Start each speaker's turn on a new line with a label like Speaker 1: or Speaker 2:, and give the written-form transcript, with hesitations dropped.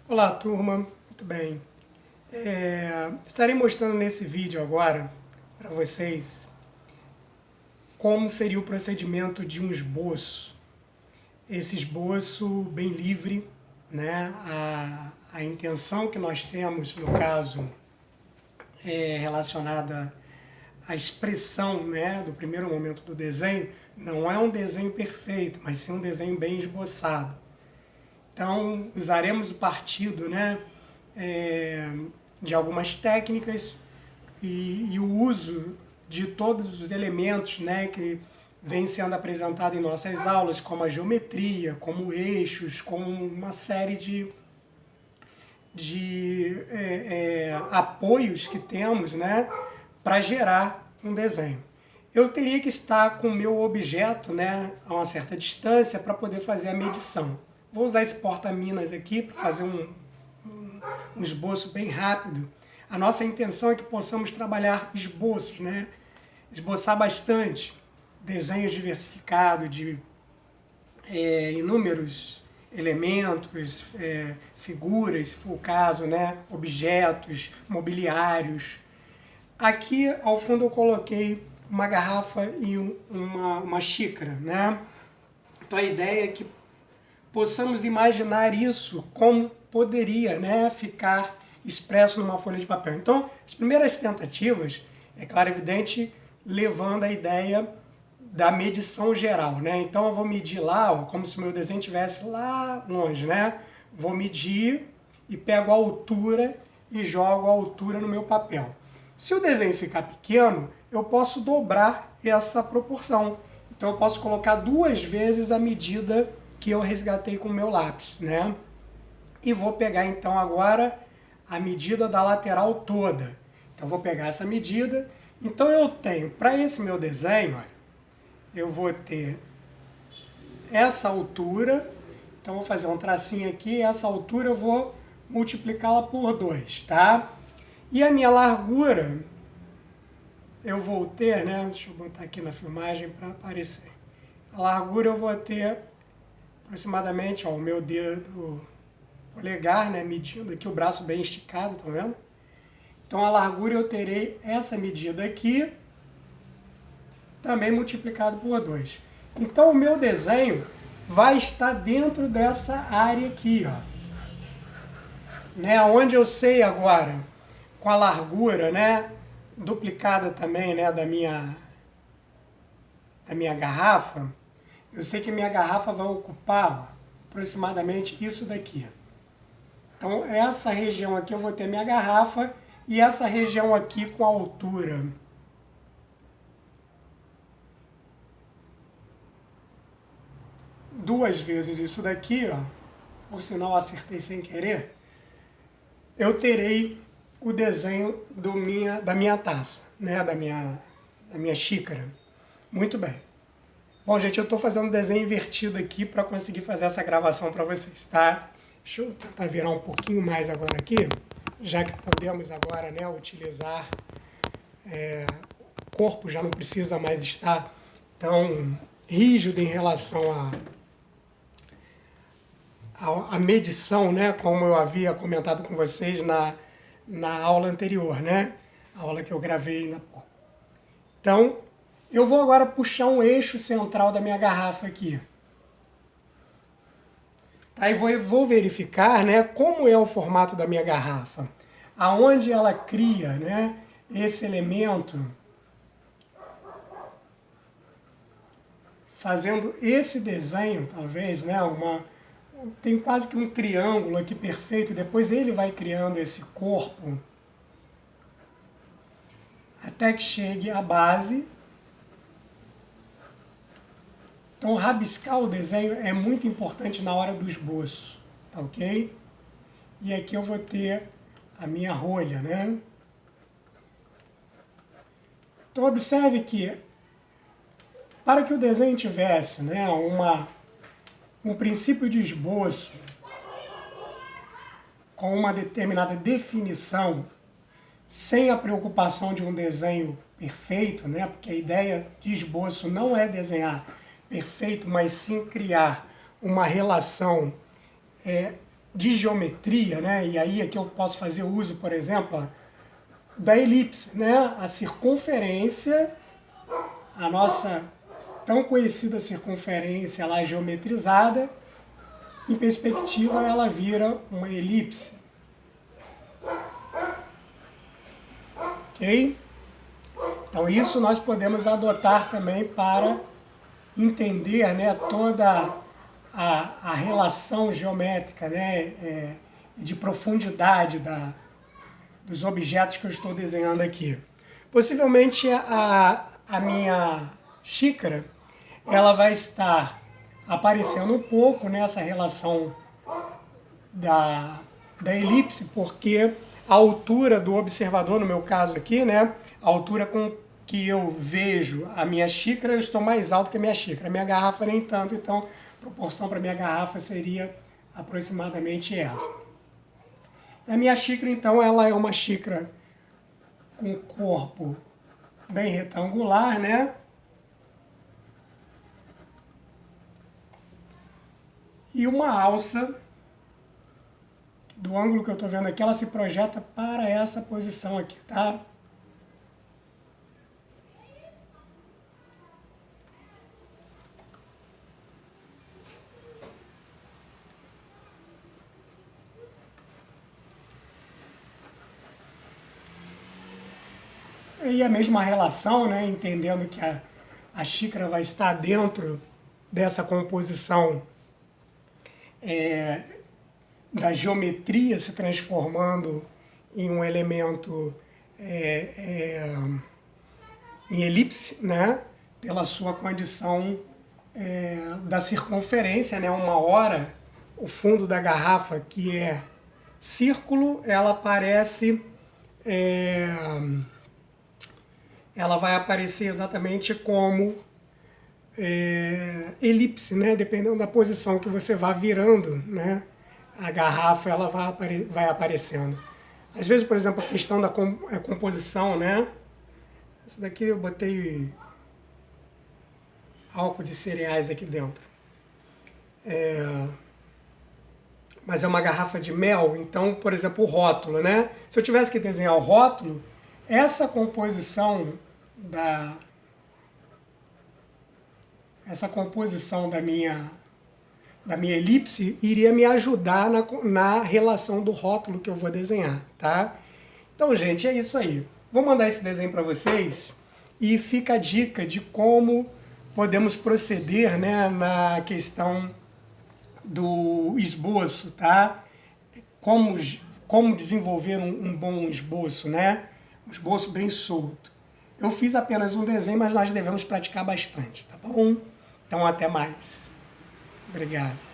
Speaker 1: Olá, turma. Muito bem. Estarei mostrando nesse vídeo agora para vocês como seria o procedimento de um esboço. Esse esboço bem livre, né? A intenção que nós temos, no caso, é relacionada à expressão, né, do primeiro momento do desenho. Não é um desenho perfeito, mas sim um desenho bem esboçado. Então, usaremos o partido, né, de algumas técnicas e o uso de todos os elementos, né, que vem sendo apresentado em nossas aulas, como a geometria, como eixos, como uma série de apoios que temos, né, para gerar um desenho. Eu teria que estar com o meu objeto, né, a uma certa distância para poder fazer a medição. Vou usar esse porta-minas aqui para fazer um esboço bem rápido. A nossa intenção é que possamos trabalhar esboços, né? Esboçar bastante, desenhos diversificados de inúmeros elementos, figuras, se for o caso, né? Objetos, mobiliários. Aqui ao fundo eu coloquei uma garrafa e uma xícara, né? Então a ideia é que possamos imaginar isso como poderia, né, ficar expresso numa folha de papel. Então, as primeiras tentativas, é claro, evidente, levando a ideia da medição geral, né? Então eu vou medir lá, ó, como se o meu desenho estivesse lá longe, né? Vou medir e pego a altura e jogo a altura no meu papel. Se o desenho ficar pequeno, eu posso dobrar essa proporção. Então eu posso colocar 2 vezes a medida que eu resgatei com o meu lápis, né? E vou pegar então agora a medida da lateral toda. Então vou pegar essa medida. Então eu tenho, para esse meu desenho, olha, eu vou ter essa altura. Então vou fazer um tracinho aqui, essa altura eu vou multiplicá-la por 2, tá? E a minha largura, eu vou ter, né? Deixa eu botar aqui na filmagem para aparecer. A largura eu vou ter aproximadamente, ó, o meu dedo polegar, né, medindo aqui o braço bem esticado, tá vendo? Então a largura eu terei essa medida aqui, também multiplicado por 2. Então o meu desenho vai estar dentro dessa área aqui, ó. Né, onde eu sei agora, com a largura, né, duplicada também, né, da minha garrafa, eu sei que minha garrafa vai ocupar, ó, aproximadamente isso daqui. Então, essa região aqui eu vou ter minha garrafa e essa região aqui com a altura 2 vezes isso daqui, ó, por sinal acertei sem querer, eu terei o desenho da minha taça, né, da minha xícara. Muito bem. Bom, gente, eu estou fazendo um desenho invertido aqui para conseguir fazer essa gravação para vocês, tá? Deixa eu tentar virar um pouquinho mais agora aqui, já que podemos agora, né, utilizar o corpo, já não precisa mais estar tão rígido em relação à medição, né, como eu havia comentado com vocês na aula anterior, né, a aula que eu gravei ainda há pouco. Então, eu vou agora puxar um eixo central da minha garrafa aqui. Aí vou verificar, né, como é o formato da minha garrafa, aonde ela cria, né, esse elemento, fazendo esse desenho, talvez, né, tem quase que um triângulo aqui perfeito, depois ele vai criando esse corpo, até que chegue à base. Então, rabiscar o desenho é muito importante na hora do esboço, tá ok? E aqui eu vou ter a minha rolha, né? Então, observe que, para que o desenho tivesse, né, um princípio de esboço com uma determinada definição, sem a preocupação de um desenho perfeito, né, porque a ideia de esboço não é desenhar perfeito, mas sim criar uma relação de geometria, né? E aí aqui eu posso fazer uso, por exemplo, ó, da elipse, né? A circunferência, a nossa tão conhecida circunferência lá geometrizada, em perspectiva ela vira uma elipse. Ok? Então isso nós podemos adotar também para entender, né, toda a relação geométrica, né, de profundidade dos objetos que eu estou desenhando aqui. Possivelmente a minha xícara ela vai estar aparecendo um pouco nessa relação da elipse, porque a altura do observador, no meu caso aqui, né, a altura com que eu vejo a minha xícara, eu estou mais alto que a minha xícara. A minha garrafa nem tanto, então a proporção para a minha garrafa seria aproximadamente essa. A minha xícara, então, ela é uma xícara com corpo bem retangular, né? E uma alça, do ângulo que eu estou vendo aqui, ela se projeta para essa posição aqui, tá? E a mesma relação, né? Entendendo que a xícara vai estar dentro dessa composição da geometria se transformando em um elemento em elipse, né? Pela sua condição da circunferência, né? Uma hora, o fundo da garrafa, que é círculo, ela aparece... ela vai aparecer exatamente como elipse, né? Dependendo da posição que você vá virando, né? A garrafa ela vai aparecendo. Às vezes, por exemplo, a questão da composição, né? Essa daqui eu botei álcool de cereais aqui dentro. Mas é uma garrafa de mel, então, por exemplo, o rótulo, né? Se eu tivesse que desenhar o rótulo, essa composição da minha elipse iria me ajudar na relação do rótulo que eu vou desenhar, tá? Então, gente, é isso aí. Vou mandar esse desenho para vocês e fica a dica de como podemos proceder, né, na questão do esboço, tá? Como desenvolver um bom esboço, né? Um esboço bem solto. Eu fiz apenas um desenho, mas nós devemos praticar bastante, tá bom? Então, até mais. Obrigado.